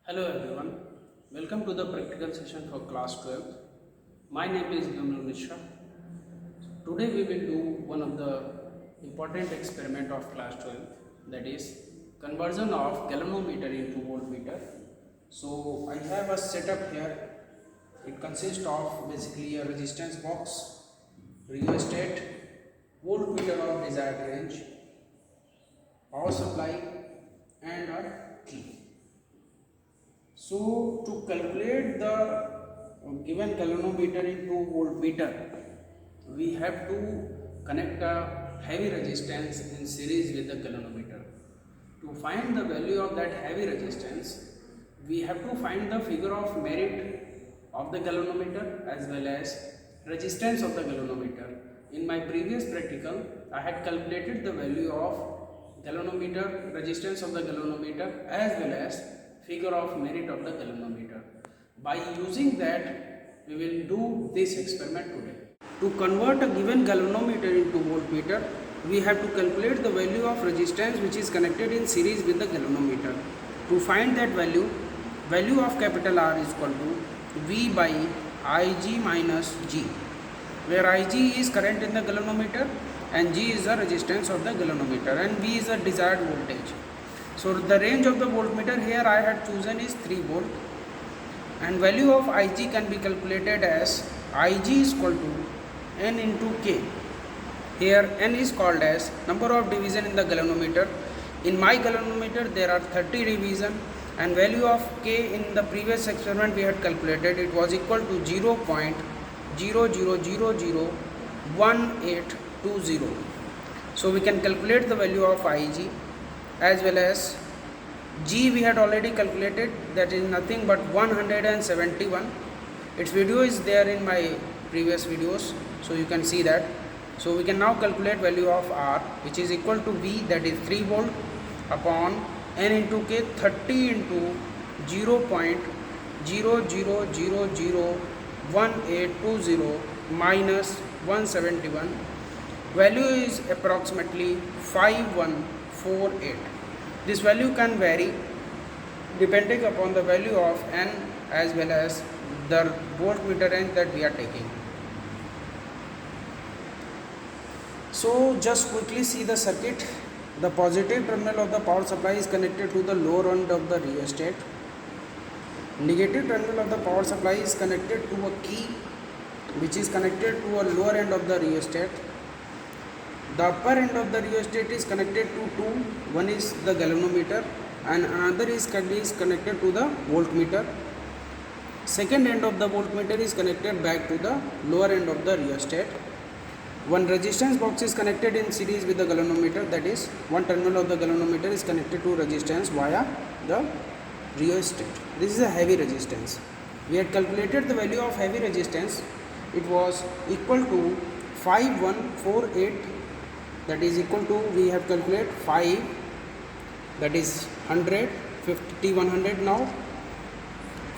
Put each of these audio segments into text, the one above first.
Hello everyone, welcome to the practical session for class 12th. My name is Vimla Mishra. Today we will do one of the important experiment of class 12th, that is conversion of galvanometer into voltmeter. So I have a setup here. It consists of basically a resistance box, rheostat, voltmeter of desired range, power supply and a key. So to calculate the given galvanometer into voltmeter, we have to connect a heavy resistance in series with the galvanometer. To find the value of that heavy resistance, we have to find the figure of merit of the galvanometer as well as resistance of the galvanometer. In my previous practical, I had calculated the value of galvanometer, resistance of the galvanometer as well as figure of merit of the galvanometer. By using that, we will do this experiment today. To convert a given galvanometer into voltmeter, we have to calculate the value of resistance which is connected in series with the galvanometer. To find that value, value of capital R is equal to V by Ig minus G, where Ig is current in the galvanometer and G is the resistance of the galvanometer and V is the desired voltage. So the range of the voltmeter here I had chosen is 3 volt, and value of Ig can be calculated as Ig is equal to N into K. Here N is called as number of division in the galvanometer. In my galvanometer there are 30 division, and value of K in the previous experiment we had calculated, it was equal to 0.00001820. So we can calculate the value of Ig as well as G we had already calculated, that is nothing but 171. Its video is there in my previous videos, so you can see that. So we can now calculate value of R, which is equal to V, that is 3 volt upon N into K, 30 into 0.00001820 minus 171. Value is approximately 5148. This value can vary depending upon the value of N as well as the voltmeter range that we are taking. So just quickly see the circuit. The positive terminal of the power supply is connected to the lower end of the rheostat. Negative terminal of the power supply is connected to a key which is connected to a lower end of the rheostat. The upper end of the rheostat is connected to two. One is the galvanometer and another is connected to the voltmeter. Second end of the voltmeter is connected back to the lower end of the rheostat. One resistance box is connected in series with the galvanometer, that is one terminal of the galvanometer is connected to resistance via the rheostat. This is a heavy resistance. We had calculated the value of heavy resistance. It was equal to 5148, that is equal to, we have calculated 5, that is 100, 50, 100 now,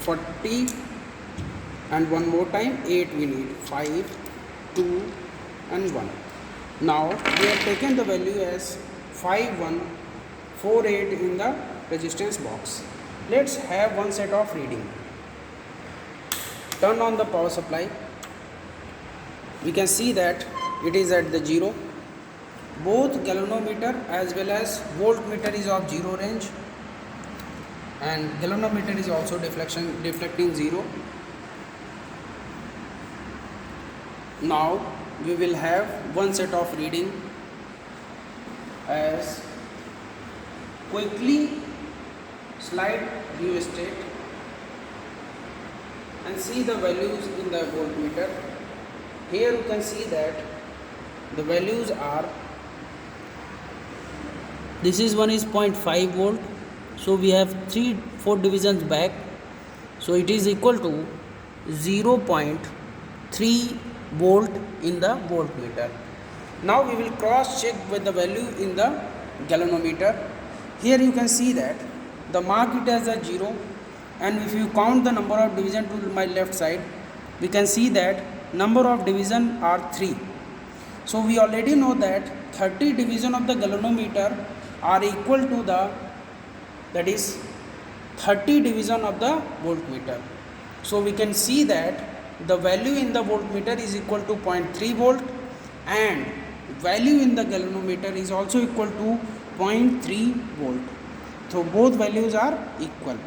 40 and one more time 8 we need, 5, 2 and 1. Now we have taken the value as 5148 in the resistance box. Let's have one set of reading. Turn on the power supply. We can see that it is at the 0. Both galvanometer as well as voltmeter is of 0 range, and galvanometer is also deflecting 0. Now we will have one set of reading as quickly slide rheostat and see the values in the voltmeter. Here you can see that the values are, this is one is 0.5 volt, so we have 4 divisions back, so it is equal to 0.3 volt in the voltmeter. Now we will cross check with the value in the galvanometer. Here you can see that the mark it as a 0, and if you count the number of division to my left side, we can see that number of division are 3. So we already know that 30 division of the galvanometer are equal to the, that is 30 division of the voltmeter. So we can see that the value in the voltmeter is equal to 0.3 volt and value in the galvanometer is also equal to 0.3 volt. So both values are equal.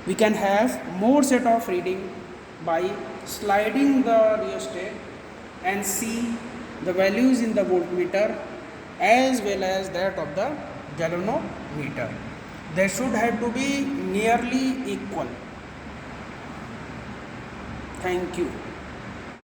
We can have more set of reading by sliding the rheostat and see the values in the voltmeter as well as that of the galvanometer. They should have to be nearly equal. Thank you.